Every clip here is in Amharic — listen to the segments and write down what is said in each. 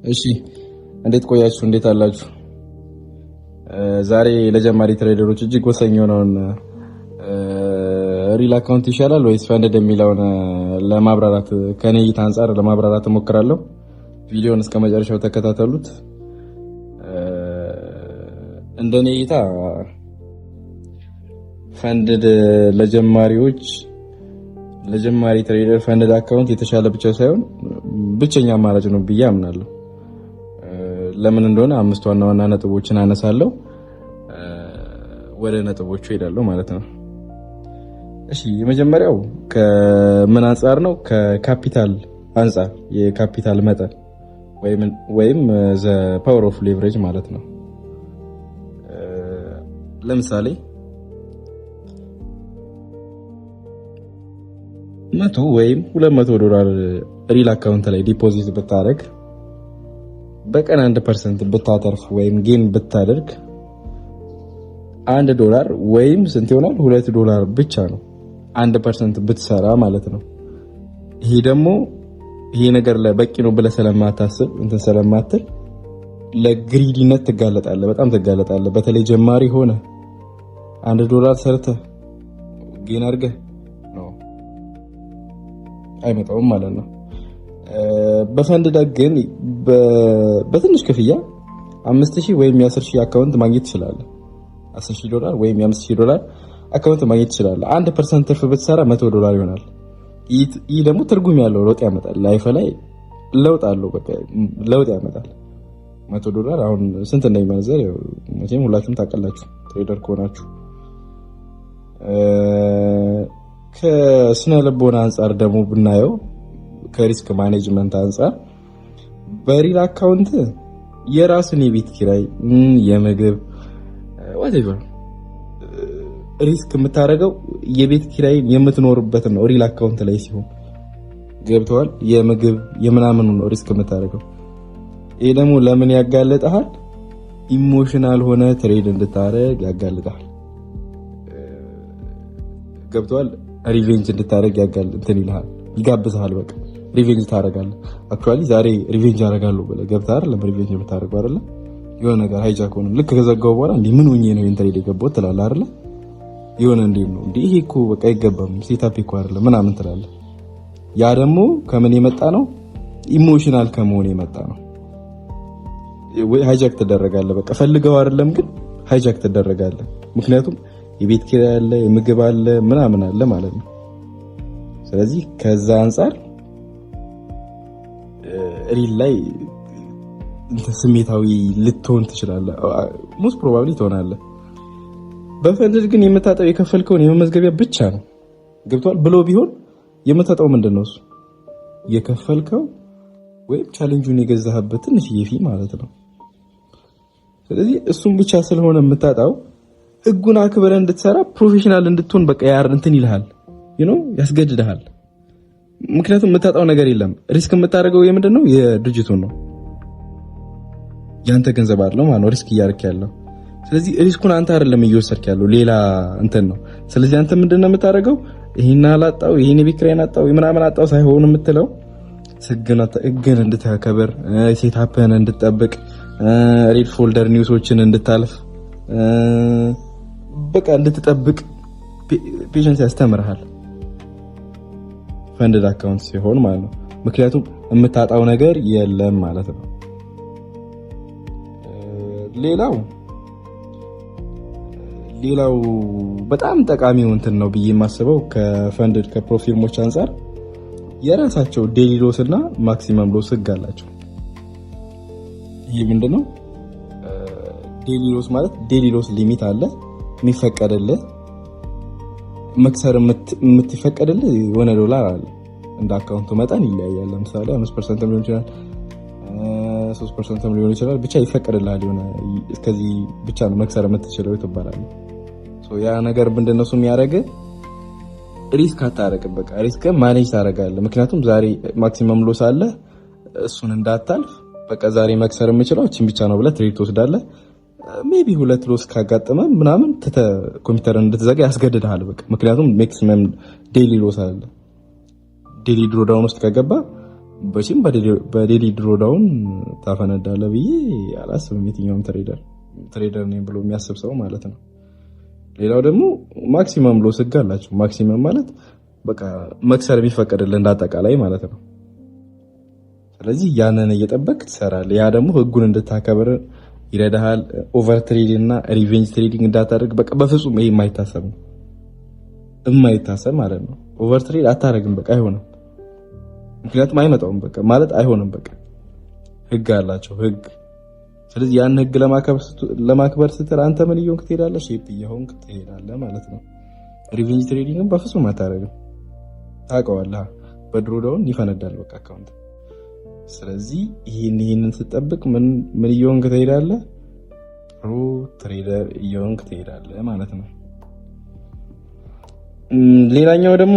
እሺ እንዴት ቆያችሁ? እንዴት አላችሁ? ዛሬ ለጀማሪ ትሬደሮች እጅግ ወሳኝ የሆነውን ሪል አካውንት ይሻላል ወይስ ፈንድ የሚለውን ለማብራራት ከኔ እይታ አንፃር ለማብራራት እሞክራለሁ። ቪዲዮውን እስከ መጨረሻው ተከታተሉት። እንደኔ እይታ ፈንድ ለጀማሪዎች ለጀማሪ ትሬደር ፈንድ አካውንት የተሻለ ብቻ ሳይሆን ብቸኛ አማራጭ ነው ብዬ አምናለሁ። ለምን እንደሆነ 5 ዋና ዋና ነጥቦችን አነሳለሁ። ወደ ነጥቦቹ ሄዳለሁ ማለት ነው። እሺ የመጀመሪያው ከምን አንፃር ነው? ከካፒታል አንፃር፣ የካፒታል መጠን ወይም ዘ ፓወር ኦፍ ሌቨሬጅ ማለት ነው። ለምሳሌ 100 ወይም $200 ሪል አካውንት ላይ ዲፖዚት ብታደርግ በቀን 1% ብታተርፍ ወይም ጌን ብታደርግ $1 ወይም ስንት ይሆናል? $2 ብቻ ነው 1% ብትሰራ ማለት ነው። ይሄ ነገር ለበቂ ነው ብለህ ስለማታስብ እንትን ስለማትል ለግሪዲነት ትጋለጣለህ፣ በጣም ትጋለጣለህ። በተለይ ጀማሪ ሆነ $1 ሰርተህ ጌን አድርገህ ነው አይመጣውም ማለት ነው። በፈንድ ግን በትንሽ ክፍያ 5000 ወይም የ10000 አካውንት ማግኘት ትችላለህ። $10000 ወይም የ5000 አካውንት ማግኘት ትችላለህ። 1% ትርፍ ብትሰራ $100 ይሆናል። ይህ ደግሞ ትርጉም ያለው ለውጥ ያመጣል። ላይፍ ላይ ለውጥ አለው። በቃ ለውጥ ያመጣል። $100 አሁን ስንት እንደሚመነዘር መቼም ሁላችሁም ታውቃላችሁ ትሬደር ከሆናችሁ። ከስነ ልቦና አንፃር ደግሞ ብናየው ከሪስክ ማኔጅመንት አንፃር በሪል አካውንት የራስን የቤት ኪራይ፣ የምግብ whatever ሪስክ የምታደርገው የቤት ኪራይ የምትኖርበት ነው ሪል አካውንት ላይ ሲሆን ገብተዋል። የምግብ የምናምን ነው ሪስክ የምታደርገው። ይሄ ደግሞ ለምን ያጋልጣል? ኢሞሽናል ሆነ ትሬድ እንድታረግ ያጋልጣል። ገብተዋል። ሪቬንጅ እንድታረግ እንትን ይልሃል፣ ይጋብዝሃል። በቃ ሪቬንጅ ታረጋለህ። አክቹአሊ ዛሬ ሪቬንጅ አረጋለሁ ብለህ ገብተህ አይደለም ሪቬንጅ የምታረገው አይደለ? የሆነ ነገር ሃይጃክ ሆነ ልክ ከዘጋው በኋላ እንዴ ምን ሆኜ ነው ኢንትሬድ የገባሁት ትላለህ አይደለ? የሆነ እንዴ ነው እንዴ ይሄ እኮ በቃ አይገባም ሴታፕ እኮ አይደለም ምናምን ትላለህ። ያ ደግሞ ከምን የመጣ ነው? ኢሞሽናል ከመሆን የመጣ ነው። ወይ ሃይጃክ ትደረጋለህ። በቃ ፈልገው አይደለም ግን ሃይጃክ ትደረጋለህ። ምክንያቱም የቤት ኪራይ አለ፣ የምግብ አለ፣ ምናምን አለ ማለት ነው። ስለዚህ ከዛ አንፃር ሪል ላይ ስሜታዊ ልትሆን ትችላለህ። ሞስት ፕሮባብሊ ትሆናለህ። በፈንድ ግን የምታጣው የከፈልከውን የመመዝገቢያ ብቻ ነው። ገብቷል ብሎ ቢሆን የምታጣው ምንድነው? እሱ የከፈልከው ወይም ቻሌንጁን የገዛህበት ትንሽዬ ፊ ማለት ነው። ስለዚህ እሱን ብቻ ስለሆነ የምታጣው ህጉን አክብረህ እንድትሰራ ፕሮፌሽናል እንድትሆን በቃ እንትን ይልሃል፣ ያስገድድሃል። ምክንያቱም የምታጣው ነገር የለም። ሪስክ የምታደርገው የምንድነው? የድርጅቱን ነው። ያንተ ገንዘብ አይደለም ማለት ነው ሪስክ እያደረክ ያለው። ስለዚህ ሪስኩን አንተ አይደለም እየወሰድክ ያለው ሌላ እንትን ነው። ስለዚህ አንተ ምንድነው የምታደርገው? ይሄን አላጣው፣ ይሄን የቤት ኪራይን አጣው፣ ምናምን አጣው ሳይሆን የምትለው ህግን እንድታከብር፣ ሴታፕን እንድትጠብቅ፣ ሬድ ፎልደር ኒውሶችን እንድታልፍ፣ በቃ እንድትጠብቅ ፔሸንስ ያስተምርሃል ፈንድ አካውንት ሲሆን ማለት ነው። ምክንያቱም የምታጣው ነገር የለም ማለት ነው። ሌላው በጣም ጠቃሚው እንትን ነው ብዬ የማስበው ከፈንድ ከፕሮፊርሞች አንፃር የራሳቸው ዴሊ ሎስ እና ማክሲመም ሎስ ህግ አላቸው። ይሄ ምንድነው? ዴሊ ሎስ ማለት ዴሊ ሎስ ሊሚት አለ የሚፈቀድልህ፣ መክሰር የምትፈቀድልህ የሆነ $1 አለ። እንደ አካውንቱ መጠን ይለያያል። ለምሳሌ 5% ሊሆን ይችላል፣ 3% ሊሆን ይችላል። ብቻ ይፈቀድልሃል። የሆነ እስከዚህ ብቻ ነው መክሰር የምትችለው ትባላለህ። ያ ነገር ምንድነው እሱ የሚያደርግህ? ሪስክ አታረግም። በቃ ሪስክ ማኔጅ ታረጋለህ። ምክንያቱም ዛሬ ማክሲመም ሎስ አለ፣ እሱን እንዳታልፍ በቃ ዛሬ መክሰር የምችለው እቺን ብቻ ነው ብለህ ትሬድ ትወስዳለህ። ሜቢ 2 ሎስ ካጋጠመ ምናምን ኮምፒውተር እንድትዘጋ ያስገድድሃል። በቃ ምክንያቱም ማክሲመም ዴይሊ ሎስ አለ። ዴይሊ ድሮ ዳውን ውስጥ ከገባ በሽም በዴሊ ድሮዳውን ታፈነዳለህ ብዬ አላስብም። የትኛውም ትሬደር ነኝ ብሎ የሚያስብ ሰው ማለት ነው። ሌላው ደግሞ ማክሲመም ሎስ ህግ አላቸው። ማክሲመም ማለት በቃ መክሰር የሚፈቀድልህ እንዳጠቃላይ ማለት ነው። ስለዚህ ያንን እየጠበቅ ትሰራለህ። ያ ደግሞ ህጉን እንድታከብር ይረዳሃል። ኦቨር ትሬዲንግ እና ሪቬንጅ ትሬዲንግ እንዳታደርግ በቃ በፍጹም ይሄ የማይታሰብ ነው። የማይታሰብ ማለት ነው። ኦቨር ትሬድ አታደርግም። በቃ አይሆንም። ምክንያቱም አይመጣውም። በቃ ማለት አይሆንም። በቃ ህግ አላቸው ህግ። ስለዚህ ያን ህግ ለማክበር ስትል አንተ ምን እየሆንክ ትሄዳለህ? ሼፕ እየሆንክ ትሄዳለህ ማለት ነው። ሪቬንጅ ትሬዲንግን በፍጹም አታደርግም። ታውቀዋለህ። በድሮ ዳውን ይፈነዳል በቃ አካውንት። ስለዚህ ይህንን ስትጠብቅ ምን እየሆንክ ትሄዳለህ? ፕሮ ትሬደር እየሆንክ ትሄዳለህ ማለት ነው። ሌላኛው ደግሞ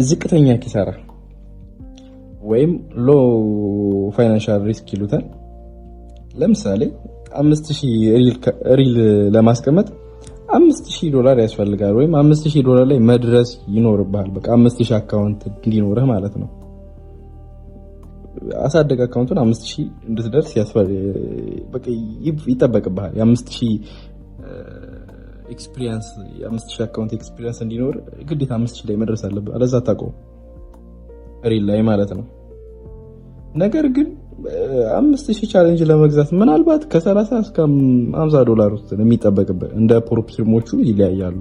ዝቅተኛ ኪሳራ ወይም ሎ ፋይናንሻል ሪስክ ይሉታል። ለምሳሌ 5000 ሪል ለማስቀመጥ $5000 ያስፈልጋል፣ ወይም $5000 ላይ መድረስ ይኖርብሃል። በቃ 5000 አካውንት እንዲኖርህ ማለት ነው። አሳደግ አካውንቱን 5000 እንድትደርስ በቃ ይጠበቅብሃል። የ5000 ኤክስፒሪየንስ የ5000 አካውንት ኤክስፒሪየንስ እንዲኖር ግዴታ 5000 ላይ መድረስ አለብህ። አለዛ አታውቀውም ሪል ላይ ማለት ነው። ነገር ግን 5000 ቻሌንጅ ለመግዛት ምናልባት ከ30 እስከ $50 ውስጥ የሚጠበቅበት እንደ ፕሮፕ ፊርሞቹ ይለያያሉ።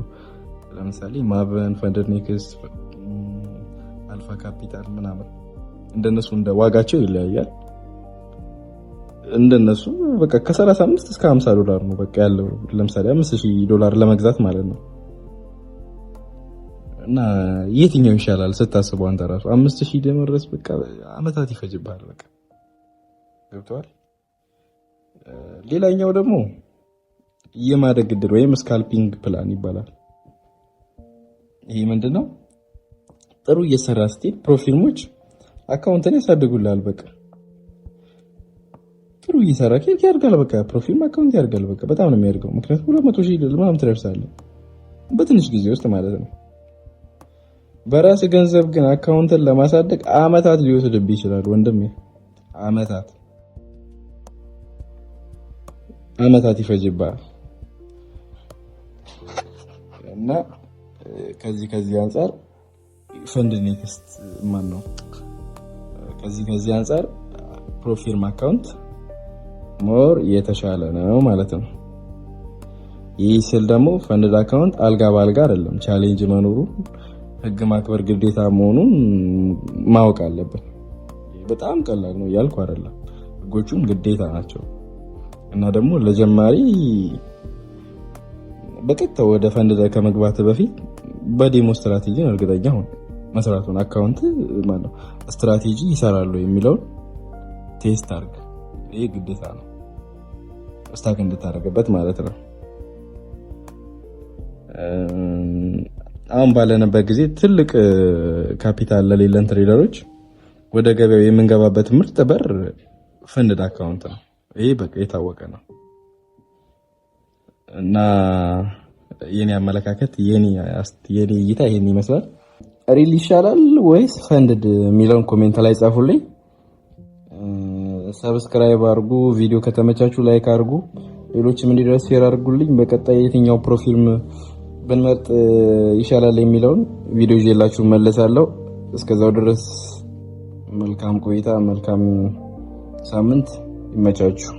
ለምሳሌ ማቨን፣ ፈንደድ ኔክስት፣ አልፋ ካፒታል ምናምን እንደነሱ እንደ ዋጋቸው ይለያያል። እንደነሱ በቃ ከ35 እስከ $50 ነው በቃ ያለው። ለምሳሌ $5000 ለመግዛት ማለት ነው። እና የትኛው ይሻላል ስታስበው አንተ ራሱ 5000 ለመድረስ በቃ አመታት ይፈጅብሃል። በቃ ገብቷል። ሌላኛው ደግሞ የማደግ እድል ወይም ስካልፒንግ ፕላን ይባላል። ይሄ ምንድነው? ጥሩ እየሰራ ስትሄድ ፕሮፊርሞች አካውንትን ያሳድጉልሃል። በቃ ጥሩ እየሰራ ያድጋል። በቃ ፕሮፊርም አካውንት ያድጋል። በቃ በጣም ነው የሚያድገው። ምክንያቱም 200,000 ምናምን ትደርሳለህ በትንሽ ጊዜ ውስጥ ማለት ነው። በራስ ገንዘብ ግን አካውንትን ለማሳደግ አመታት ሊወስድብህ ይችላል ወንድሜ። አመታት ይፈጅብሃል። እና ከዚህ አንፃር ፈንድ ኔክስት ማን ነው? ከዚህ አንፃር ፕሮፊርም አካውንት ሞር የተሻለ ነው ማለት ነው። ይህ ስል ደግሞ ፈንድ አካውንት አልጋ ባልጋ አይደለም። ቻሌንጅ መኖሩ ህግ ማክበር ግዴታ መሆኑን ማወቅ አለብን። በጣም ቀላል ነው እያልኩ አይደለም። ህጎቹም ግዴታ ናቸው። እና ደግሞ ለጀማሪ በቀጥታ ወደ ፈንድ ከመግባት በፊት በዴሞ ስትራቴጂ እርግጠኛ ሁን መስራቱን። አካውንት ማለት ስትራቴጂ ይሰራሉ የሚለውን ቴስት አድርግ። ይሄ ግዴታ ነው ስታክ እንድታደርግበት ማለት ነው። አሁን ባለንበት ጊዜ ትልቅ ካፒታል ለሌለን ትሬደሮች ወደ ገበያው የምንገባበት ምርጥ በር ፈንድ አካውንት ነው። ይሄ በቃ የታወቀ ነው። እና የኔ አመለካከት የኔ እይታ ይሄን ይመስላል። ሪል ይሻላል ወይስ ፈንድድ የሚለውን ኮሜንት ላይ ጻፉልኝ። ሰብስክራይብ አድርጉ። ቪዲዮ ከተመቻችሁ ላይክ አድርጉ። ሌሎችም እንዲደርስ ሼር አድርጉልኝ። በቀጣይ የትኛው ፕሮፊልም ብንመርጥ ይሻላል የሚለውን ቪዲዮ ይዤላችሁ መለሳለሁ። እስከዛው ድረስ መልካም ቆይታ፣ መልካም ሳምንት። ይመቻችሁ።